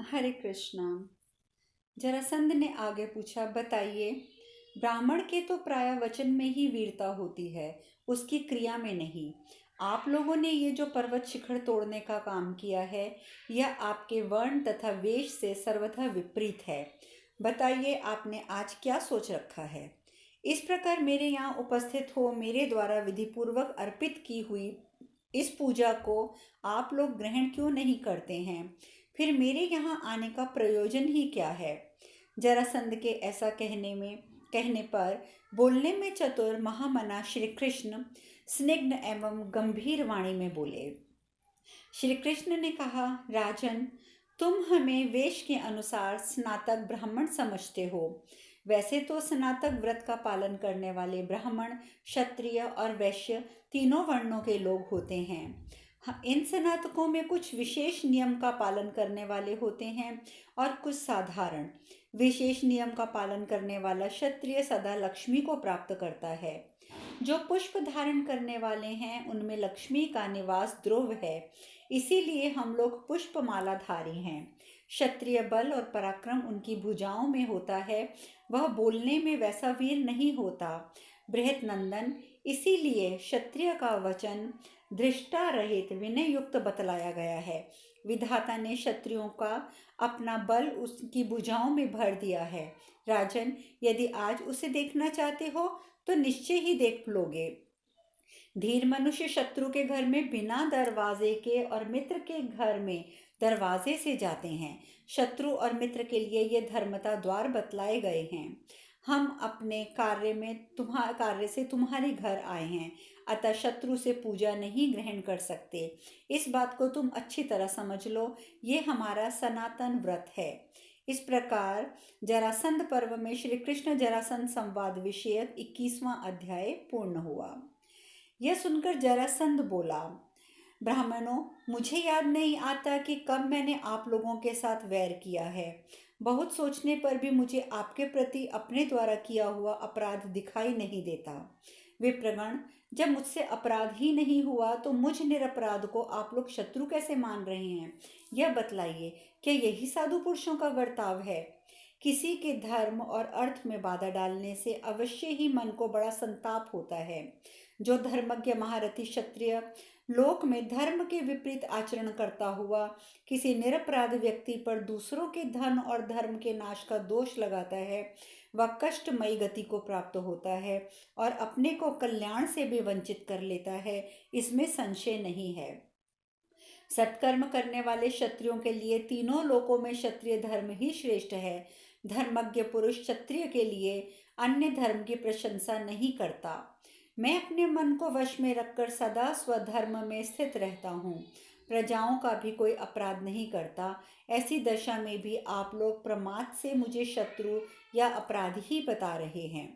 हरे कृष्णा। जरासंध ने आगे पूछा, बताइए, ब्राह्मण के तो प्राय वचन में ही वीरता होती है, उसकी क्रिया में नहीं। आप लोगों ने ये जो पर्वत शिखर तोड़ने का काम किया है, यह आपके वर्ण तथा वेश से सर्वथा विपरीत है। बताइए, आपने आज क्या सोच रखा है? इस प्रकार मेरे यहाँ उपस्थित हो मेरे द्वारा विधिपूर्वक अर्पित की हुई इस पूजा को आप लोग ग्रहण क्यों नहीं करते हैं? फिर मेरे यहाँ आने का प्रयोजन ही क्या है? जरासंध के ऐसा कहने पर बोलने में चतुर महामना श्री कृष्ण स्निग्ध एवं गंभीर वाणी में बोले। श्री कृष्ण ने कहा, राजन, तुम हमें वेश के अनुसार स्नातक ब्राह्मण समझते हो। वैसे तो स्नातक व्रत का पालन करने वाले ब्राह्मण, क्षत्रिय और वैश्य तीनों वर्णों के लोग होते हैं। इन स्नातकों में कुछ विशेष नियम का पालन करने वाले होते हैं और कुछ साधारण। विशेष नियम का पालन करने वाला क्षत्रिय सदा लक्ष्मी को प्राप्त करता है। जो पुष्प धारण करने वाले हैं उनमें लक्ष्मी का निवास ध्रुव है, इसीलिए हम लोग पुष्पमालाधारी हैं। क्षत्रिय बल और पराक्रम उनकी भुजाओं में होता है, वह बोलने में वैसा वीर नहीं होता। बृहत नंदन, इसीलिए क्षत्रिय का वचन दृष्टा रहित विनय युक्त बतलाया गया है। विधाता ने क्षत्रियों का अपना बल उसकी भुजाओं में भर दिया है। राजन, यदि आज उसे देखना चाहते हो तो निश्चय ही देख लोगे। धीर मनुष्य शत्रु के घर में बिना दरवाजे के और मित्र के घर में दरवाजे से जाते हैं। शत्रु और मित्र के लिए ये धर्मता द्वार बतलाए गए हैं। हम अपने कार्य से तुम्हारे घर आए हैं, अतः शत्रु से पूजा नहीं ग्रहण कर सकते। इस बात को तुम अच्छी तरह समझ लो, ये हमारा सनातन व्रत है। इस प्रकार जरासंध पर्व में श्री कृष्ण जरासंध संवाद विषयक 21वां अध्याय पूर्ण हुआ। यह सुनकर जरासंध बोला, ब्राह्मणों, मुझे याद नहीं आता कि कब मैंने आप लोगों के साथ वैर किया है। बहुत सोचने पर भी मुझे आपके प्रति अपने द्वारा किया हुआ अपराध दिखाई नहीं देता। विप्रगण, जब मुझसे अपराध ही नहीं हुआ तो मुझ निरपराध को आप लोग शत्रु कैसे मान रहे हैं? यह बतलाइए, क्या यही साधु पुरुषों का वर्ताव है? किसी के धर्म और अर्थ में बाधा डालने से अवश्य ही मन को बड़ा संताप होता है। जो धर्मज्ञ महारथी क्षत्रिय लोक में धर्म के विपरीत आचरण करता हुआ किसी निरपराध व्यक्ति पर दूसरों के धन और धर्म के नाश का दोष लगाता है, वह कष्टमयी गति को प्राप्त होता है और अपने को कल्याण से भी वंचित कर लेता है, इसमें संशय नहीं है। सत्कर्म करने वाले क्षत्रियों के लिए तीनों लोकों में क्षत्रिय धर्म ही श्रेष्ठ है। धर्मज्ञ पुरुष क्षत्रिय के लिए अन्य धर्म की प्रशंसा नहीं करता। मैं अपने मन को वश में रखकर सदा स्वधर्म में स्थित रहता हूँ, प्रजाओं का भी कोई अपराध नहीं करता। ऐसी दशा में भी आप लोग प्रमाद से मुझे शत्रु या अपराधी ही बता रहे हैं।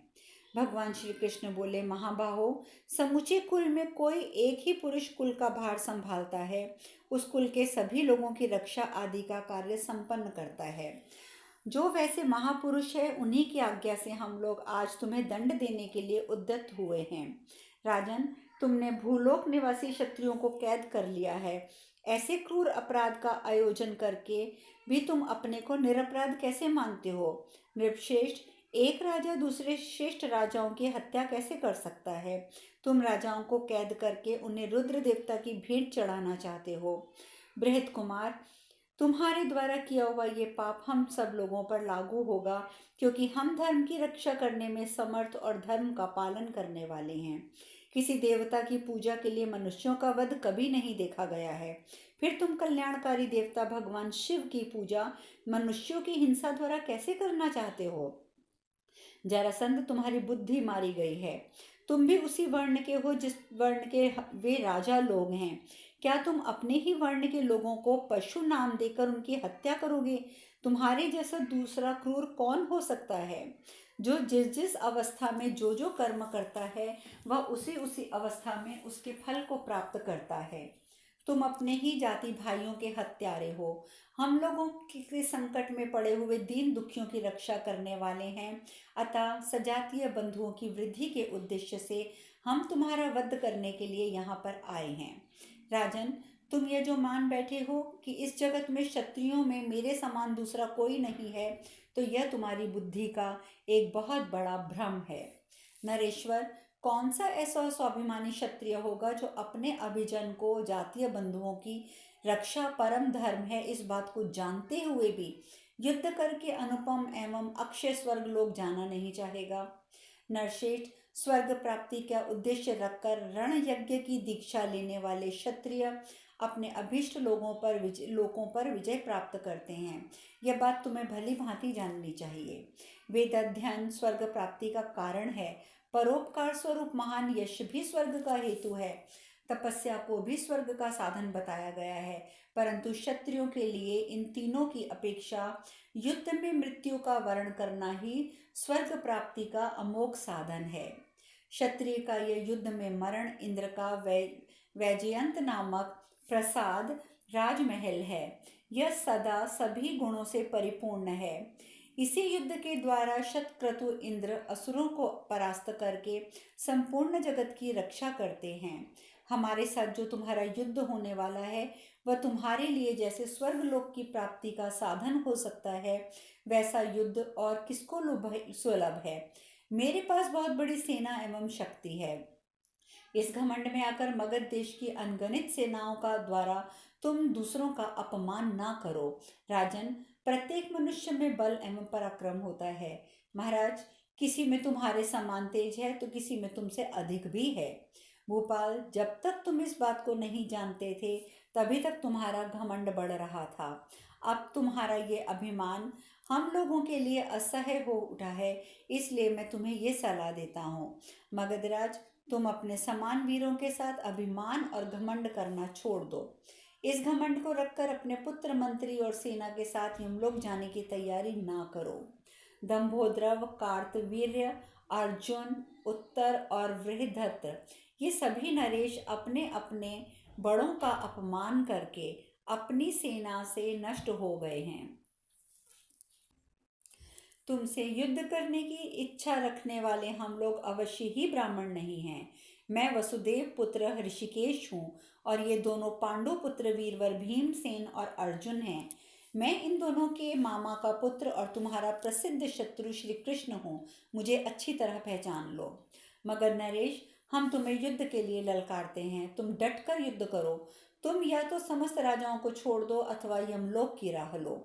भगवान श्री कृष्ण बोले, महाबाहो, समूचे कुल में कोई एक ही पुरुष कुल का भार संभालता है, उस कुल के सभी लोगों की रक्षा आदि का कार्य संपन्न करता है। जो वैसे महापुरुष है, उन्हीं की आज्ञा से हम लोग आज तुम्हें दंड देने के लिए उद्यत हुए हैं। राजन, तुमने भूलोक निवासी क्षत्रियों को कैद कर लिया है। ऐसे क्रूर अपराध का आयोजन करके भी तुम अपने को निरपराध कैसे मानते हो? नृपश्रेष्ठ, एक राजा दूसरे श्रेष्ठ राजाओं की हत्या कैसे कर सकता है? तुम राजाओं को कैद करके उन्हें रुद्र देवता की भेंट चढ़ाना चाहते हो। बृहत कुमार, तुम्हारे द्वारा किया हुआ ये पाप हम सब लोगों पर लागू होगा, क्योंकि हम धर्म की रक्षा करने में समर्थ और धर्म का पालन करने वाले हैं। किसी देवता की पूजा के लिए मनुष्यों का वध कभी नहीं देखा गया है। फिर तुम कल्याणकारी देवता भगवान शिव की पूजा मनुष्यों की हिंसा द्वारा कैसे करना चाहते हो? जरासंध, तुम्हारी बुद्धि मारी गई है। तुम भी उसी वर्ण के हो जिस वर्ण के वे राजा लोग हैं। क्या तुम अपने ही वर्ण के लोगों को पशु नाम देकर उनकी हत्या करोगे? तुम्हारे जैसा दूसरा क्रूर कौन हो सकता है? जो जिस जिस अवस्था में जो जो कर्म करता है, वह उसी उसी अवस्था में उसके फल को प्राप्त करता है। तुम अपने ही जाति भाइयों के हत्यारे हो। हम लोगों के संकट में पड़े हुए दीन दुखियों की रक्षा करने वाले हैं, अतः सजातीय बंधुओं की वृद्धि के उद्देश्य से हम तुम्हारा वध करने के लिए यहाँ पर आए हैं। राजन, तुम ये जो मान बैठे हो कि इस जगत में क्षत्रियों में मेरे समान दूसरा कोई नहीं है, तो यह तुम्हारी बुद्धि का एक बहुत बड़ा भ्रम है। नरेश्वर, कौन सा ऐसा स्वाभिमानी क्षत्रिय होगा जो अपने अभिजन को, जातीय बंधुओं की रक्षा परम धर्म है इस बात को जानते हुए भी युद्ध करके अनुपम एवं अक्षय स्वर्ग लोक जाना नहीं चाहेगा? नरश्रेष्ठ, स्वर्ग प्राप्ति का उद्देश्य रखकर रण यज्ञ की दीक्षा लेने वाले क्षत्रिय अपने अभिष्ट लोकों पर विजय प्राप्त करते हैं। यह बात तुम्हें भली भांति जाननी चाहिए। वेद अध्ययन स्वर्ग प्राप्ति का कारण है, परोपकार स्वरूप महान यश भी स्वर्ग का हेतु है, तपस्या को भी स्वर्ग का साधन बताया गया है, परंतु क्षत्रियों के लिए इन तीनों की अपेक्षा युद्ध में मृत्यु का वर्ण करना ही स्वर्ग प्राप्ति का अमोघ साधन है। क्षत्रिय का यह युद्ध में मरण इंद्र का वैजयंत नामक प्रसाद राजमहल है। यह सदा सभी गुणों से परिपूर्ण है। इसी युद्ध के द्वारा शतक्रतु इंद्र असुरों को परास्त करके संपूर्ण जगत की रक्षा करते हैं। हमारे साथ जो तुम्हारा युद्ध होने वाला है वह तुम्हारे लिए जैसे स्वर्गलोक की प्राप्ति का साधन हो सकता है, वैसा युद्ध और किसको सुलभ है। मेरे पास बहुत बड़ी सेना एवं शक्ति है। इस घमंड में आकर मगध देश की अनगणित सेनाओं का द्वारा तुम दूसरों का अपमान ना करो। राजन, प्रत्येक मनुष्य में बल एवं पराक्रम होता है। महाराज, किसी में तुम्हारे समान तेज है तो किसी में तुमसे अधिक भी है। भूपाल, जब तक तुम इस बात को नहीं जानते थे तभी तक तुम्हारा घमंड बढ़ रहा था। अब तुम्हारा ये अभिमान हम लोगों के लिए असह्य हो उठा है, इसलिए मैं तुम्हें ये सलाह देता हूँ। मगधराज, तुम अपने समान वीरों के साथ अभिमान और घमंड करना छोड़ दो। इस घमंड को रखकर अपने पुत्र, मंत्री और सेना के साथ यमलोक जाने की तैयारी ना करो। दंभोद्रव, कार्तवीर्य, अर्जुन, उत्तर और बृहदत्त ये सभी नरेश अपने अपने बड़ों का अपमान करके अपनी सेना से नष्ट हो गए हैं। तुमसे युद्ध करने की इच्छा रखने वाले हम लोग अवश्य ही ब्राह्मण नहीं हैं। मैं वसुदेव पुत्र ऋषिकेश हूँ और ये दोनों पांडु पुत्र वीरवर भीमसेन और अर्जुन हैं। मैं इन दोनों के मामा का पुत्र और तुम्हारा प्रसिद्ध शत्रु श्री कृष्ण हूँ। मुझे अच्छी तरह पहचान लो। मगर नरेश, हम तुम्हें युद्ध के लिए ललकारते हैं, तुम डटकर युद्ध करो। तुम या तो समस्त राजाओं को छोड़ दो अथवा यमलोक की राह लो।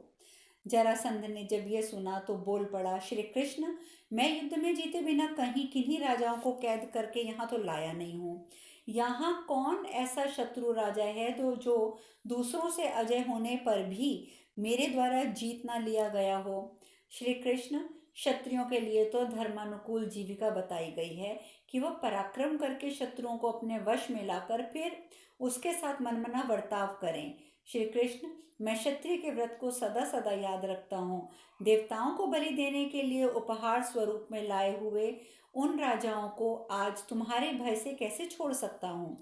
जरासंध ने जब यह सुना तो बोल पड़ा, श्री कृष्ण, मैं युद्ध में जीते बिना कहीं किन्हीं राजाओं को कैद करके यहाँ तो लाया नहीं हूँ। यहाँ कौन ऐसा शत्रु राजा है जो दूसरों से अजय होने पर भी मेरे द्वारा जीत ना लिया गया हो? श्री कृष्ण, क्षत्रियों के लिए तो धर्मानुकूल जीविका बताई गई है कि वह पराक्रम करके शत्रुओं को अपने वश में लाकर फिर उसके साथ मनमना बर्ताव करें। श्री कृष्ण, मैं क्षत्रिय के व्रत को सदा सदा याद रखता हूँ। देवताओं को बलि देने के लिए उपहार स्वरूप में लाए हुए उन राजाओं को आज तुम्हारे भय से कैसे छोड़ सकता हूँ?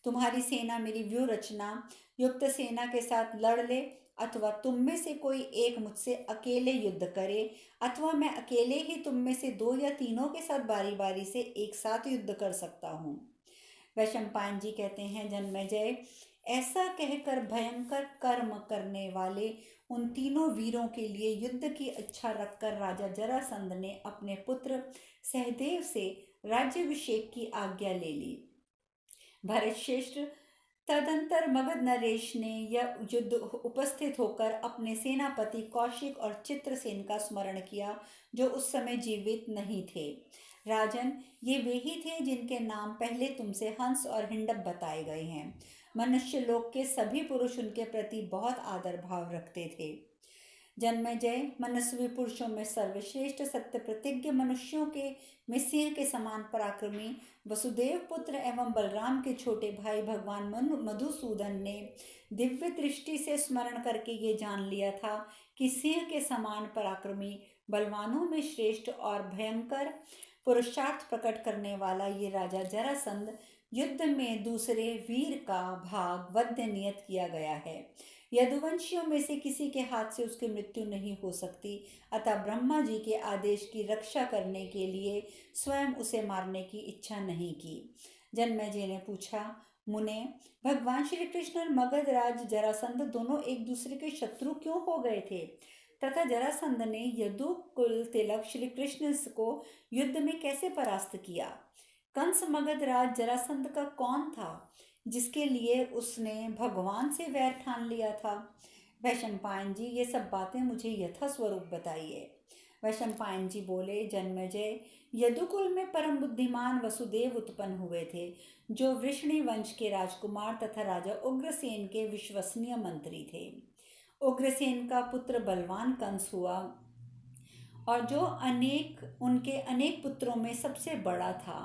तुम्हारी सेना मेरी व्यूह रचना युक्त सेना के साथ लड़ ले, अथवा तुम में से कोई एक मुझसे अकेले युद्ध करे, अथवा मैं अकेले ही तुम में से दो या तीनों के साथ बारी बारी से एक साथ युद्ध कर सकता हूँ। वैशंपायन जी कहते हैं, जन्मेजय, ऐसा कहकर भयंकर कर्म करने वाले उन तीनों वीरों के लिए युद्ध की इच्छा रखकर राजा जरासंध ने अपने पुत्र सहदेव से राज्याभिषेक की आज्ञा ले ली। भरतश्रेष्ठ, तदंतर मगध नरेश ने यह युद्ध उपस्थित होकर अपने सेनापति कौशिक और चित्रसेन का स्मरण किया, जो उस समय जीवित नहीं थे। राजन, ये वे ही थे जिनके नाम पहले तुमसे हंस और हिंडप बताए गए हैं। मनुष्य लोक के सभी पुरुष उनके प्रति बहुत आदर भाव रखते थे। जन्मेजय, मनस्वी पुरुषों में सर्वश्रेष्ठ सत्य प्रतिज्ञ मनुष्यों के में सिंह के समान पराक्रमी वसुदेव पुत्र एवं बलराम के छोटे भाई भगवान मधुसूदन ने दिव्य दृष्टि से स्मरण करके ये जान लिया था कि सिंह के समान पराक्रमी, बलवानों में श्रेष्ठ और भयंकर पुरुषार्थ प्रकट करने वाला ये राजा जरासंध युद्ध में दूसरे वीर का भाग वध्य नियत किया गया है। यदुवंशियों में से किसी के हाथ से उसकी मृत्यु नहीं हो सकती, अतः ब्रह्मा जी के आदेश की रक्षा करने के लिए स्वयं उसे मारने की इच्छा नहीं की। जन्मेजय ने पूछा, मुने, भगवान श्री कृष्ण और मगध राज जरासंध दोनों एक दूसरे के शत्रु क्यों हो गए थे, तथा जरासंध ने यदुकुल तिलक श्री कृष्ण को युद्ध में कैसे परास्त किया। कंस मगध राज जरासंध का कौन था जिसके लिए उसने भगवान से वैर ठान लिया था। वैशंपायन जी, ये सब बातें मुझे यथा स्वरूप बताइए। वैशंपायन जी बोले, जन्मेजय, यदुकुल में परम बुद्धिमान वसुदेव उत्पन्न हुए थे, जो वृष्णि वंश के राजकुमार तथा राजा उग्रसेन के विश्वसनीय मंत्री थे। उग्रसेन का पुत्र बलवान कंस हुआ और जो उनके अनेक पुत्रों में सबसे बड़ा था।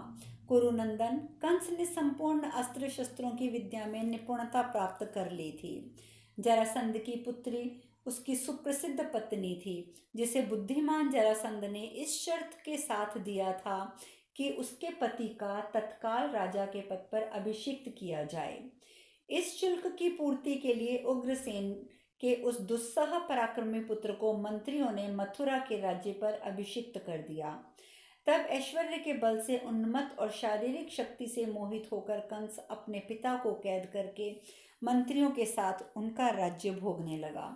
कुरुनंदन, कंस ने संपूर्ण अस्त्र शस्त्रों की विद्या में निपुणता प्राप्त कर ली थी। जरासंध की पुत्री उसकी सुप्रसिद्ध पत्नी थी, जिसे बुद्धिमान जरासंध ने इस शर्त के साथ दिया था कि उसके पति का तत्काल राजा के पद पर अभिषिक्त किया जाए। इस शुल्क की पूर्ति के लिए उग्रसेन के उस दुस्सह पराक्रमी पुत्र को मंत्रियों ने मथुरा के राज्य पर अभिषिक्त कर दिया। तब ऐश्वर्य के बल से उन्मत्त और शारीरिक शक्ति से मोहित होकर कंस अपने पिता को कैद करके मंत्रियों के साथ उनका राज्य भोगने लगा।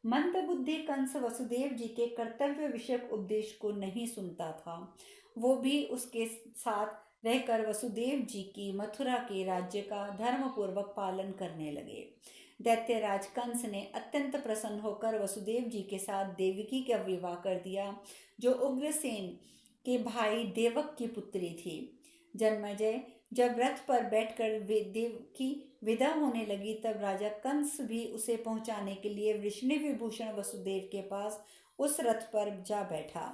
मंदबुद्धि कंस वसुदेव जी के कर्तव्य विषयक उपदेश को नहीं सुनता था। वो भी उसके साथ रहकर वसुदेव जी की मथुरा के राज्य का धर्मपूर्वक पालन करने लगे। दैत्यराज कंस ने अत्यंत प्रसन्न होकर वसुदेव जी के साथ देवकी का विवाह कर दिया, जो उग्रसेन के भाई देवक की पुत्री थी। जन्मेजय, जब रथ पर बैठकर देवकी विदा होने लगी, तब राजा कंस भी उसे पहुंचाने के लिए वृष्णि विभूषण वसुदेव के पास उस रथ पर जा बैठा।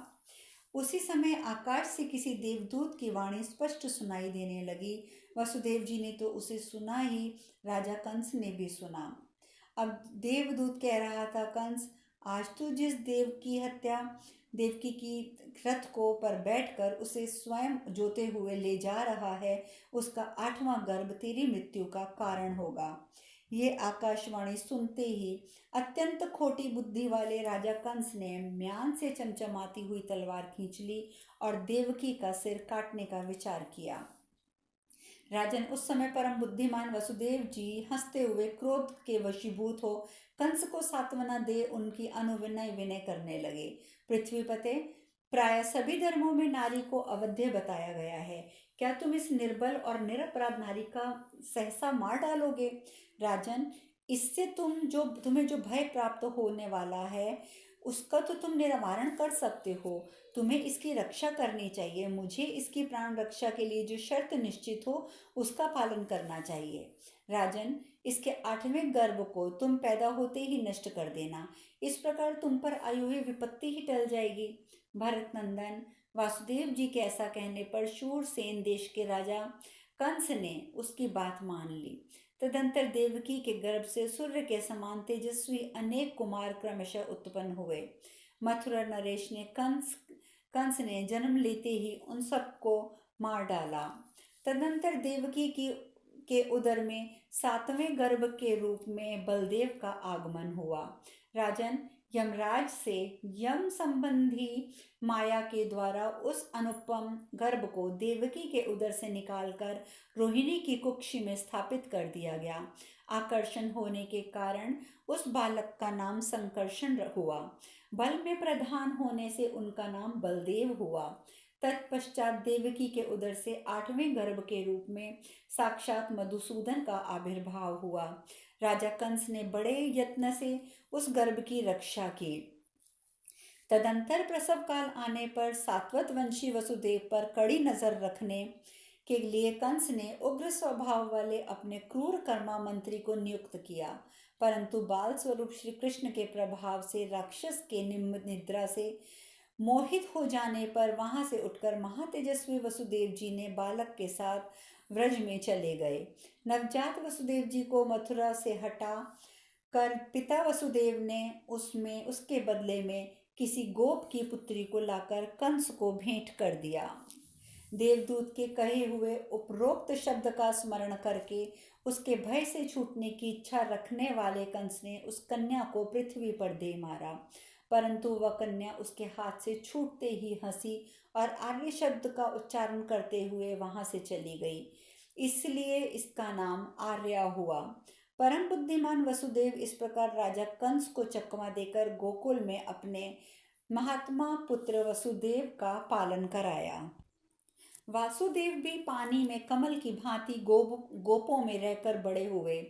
उसी समय आकाश से किसी देवदूत की वाणी स्पष्ट सुनाई देने लगी। वसुदेव जी ने तो उसे सुना ही, राजा कंस ने भी सुना। अब देवदूत कह रहा था, कंस, आज तू जिस देवकी की रथ को पर बैठकर उसे स्वयं जोते हुए ले जा रहा है, उसका 8वां गर्भ तेरी मृत्यु का कारण होगा। ये आकाशवाणी सुनते ही अत्यंत खोटी बुद्धि वाले राजा कंस ने म्यान से चमचमाती हुई तलवार खींच ली और देवकी का सिर काटने का विचार किया। राजन, उस समय परम बुद्धिमान वसुदेव जी हंसते हुए क्रोध के वशीभूत हो कंस को सांत्वना दे उनकी अनुविनय विनय करने लगे। पृथ्वीपते, प्राय सभी धर्मों में नारी को अवध्य बताया गया है। क्या तुम इस निर्बल और निरपराध नारी का सहसा मार डालोगे? राजन, इससे तुम्हें जो भय प्राप्त होने वाला है उसका तो तुम निवारण कर सकते हो। तुम्हें इसकी रक्षा करनी चाहिए। मुझे इसकी प्राण रक्षा के लिए जो शर्त निश्चित हो उसका पालन करना चाहिए। राजन, इसके 8वें गर्भ को तुम पैदा होते ही नष्ट कर देना। इस प्रकार तुम पर आई हुई विपत्ति ही टल जाएगी। भरत नंदन, वासुदेव जी के ऐसा कहने पर शूरसेन देश के राजा कंस ने उसकी बात मान ली। तदंतर देवकी के गर्भ से सूर्य के समान तेजस्वी अनेक कुमार क्रमशः उत्पन्न हुए। मथुरा नरेश ने कंस ने जन्म लेते ही उन सबको मार डाला। तदंतर देवकी के उदर में 7वें गर्भ के रूप में बलदेव का आगमन हुआ। राजन, यमराज से यम संबंधी माया के द्वारा उस अनुपम गर्भ को देवकी के उदर से निकालकर रोहिणी की कुक्षी में स्थापित कर दिया गया। आकर्षण होने के कारण उस बालक का नाम संकर्षण हुआ। बल में प्रधान होने से उनका नाम बलदेव हुआ। तत्पश्चात देवकी के उदर से 8वें गर्भ के रूप में साक्षात मधुसूदन का आविर्भाव हुआ। राजा कंस ने बड़े यत्न से उस गर्भ की रक्षा की। तदंतर प्रसव काल आने पर सात्वत वंशी वसुदेव पर कड़ी नजर रखने के लिए कंस ने उग्र स्वभाव वाले अपने क्रूर कर्मा मंत्री को नियुक्त किया, परंतु बाल स्वरूप श्री कृष्ण के प्रभाव से राक्षस के निद्रा से मोहित हो जाने पर वहां से उठकर महातेजस्वी वसुदेव जी ने बालक के साथ व्रज में चले गए। नवजात वसुदेव जी को मथुरा से हटा कर पिता वसुदेव ने उसके बदले में किसी गोप की पुत्री को लाकर कंस को भेंट कर दिया। देवदूत के कहे हुए उपरोक्त शब्द का स्मरण करके उसके भय से छूटने की इच्छा रखने वाले कंस ने उस कन्या को पृथ्वी पर दे मारा, परंतु वह कन्या उसके हाथ से छूटते ही हंसी और आर्य शब्द का उच्चारण करते हुए वहां से चली गई। इसलिए इसका नाम आर्या हुआ। परम बुद्धिमान वसुदेव इस प्रकार राजा कंस को चकमा देकर गोकुल में अपने महात्मा पुत्र वसुदेव का पालन कराया। वासुदेव भी पानी में कमल की भांति गोपों में रहकर बड़े हुए।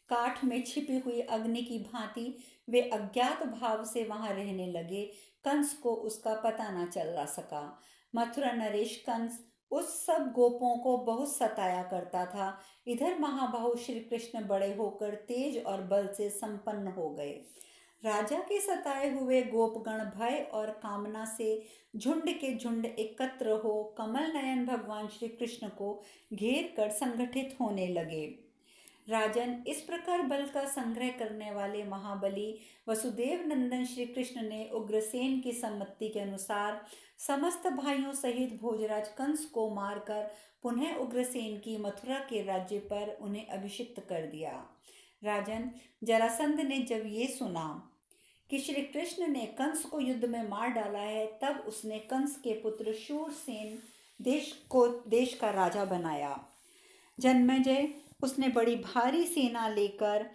काठ में छिपी हुई अग्नि की भांति वे अज्ञात भाव से वहां रहने लगे। कंस को उसका पता न चल सका। मथुरा नरेश कंस उस सब गोपों को बहुत सताया करता था। इधर महाबाहु श्री कृष्ण बड़े होकर तेज और बल से संपन्न हो गए। राजा के सताए हुए गोपगण भय और कामना से झुंड के झुंड एकत्र हो कमल नयन भगवान श्री कृष्ण को घेर कर संगठित होने लगे। राजन, इस प्रकार बल का संग्रह करने वाले महाबली वसुदेव नंदन श्री कृष्ण ने उग्रसेन की सम्मति के अनुसार समस्त भाइयों सहित भोजराज कंस को मारकर पुनः उग्रसेन की मथुरा के राज्य पर उन्हें अभिषिक्त कर दिया। राजन, जरासंध ने जब ये सुना कि श्री कृष्ण ने कंस को युद्ध में मार डाला है, तब उसने कंस के पुत्र शूरसेन देश का राजा बनाया। जन्मेजय उसने बड़ी भारी सेना लेकर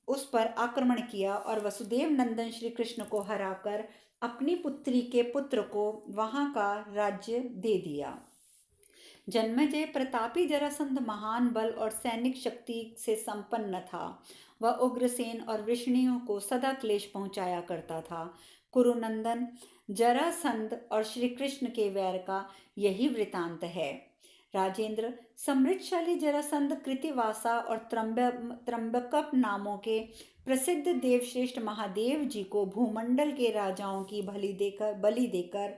उस पर आक्रमण किया और वसुदेव नंदन श्री कृष्ण को हराकर अपनी पुत्री के पुत्र को वहां का राज्य दे दिया। जन्मेजय प्रतापी जरासंध महान बल और सैनिक शक्ति से संपन्न था। वह उग्रसेन और वृष्णियों को सदा क्लेश पहुंचाया करता था। कुरुनंदन, जरासंध और श्री कृष्ण के वैर का यही वृतांत है। राजेंद्र, समृद्धशाली जरासंध कृतिवासा और त्रंबकप नामों के प्रसिद्ध देवश्रेष्ठ महादेव जी को भूमंडल के राजाओं की बलि देकर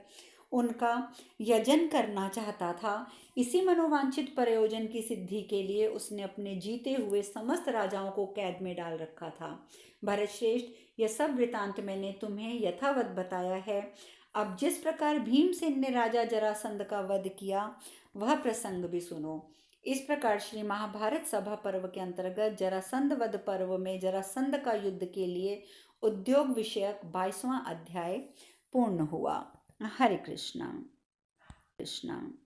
उनका यजन करना चाहता था। इसी मनोवांछित प्रयोजन की सिद्धि के लिए उसने अपने जीते हुए समस्त राजाओं को कैद में डाल रखा था। भरत श्रेष्ठ, यह सब वृतांत मैंने तुम्हें यथावत बताया है। अब जिस प्रकार भीमसेन ने राजा जरासंध का वध किया, वह प्रसंग भी सुनो। इस प्रकार श्री महाभारत सभा पर्व के अंतर्गत जरासंध वध पर्व में जरासंध का युद्ध के लिए उद्योग विषयक 22वां अध्याय पूर्ण हुआ। हरे कृष्णा कृष्णा।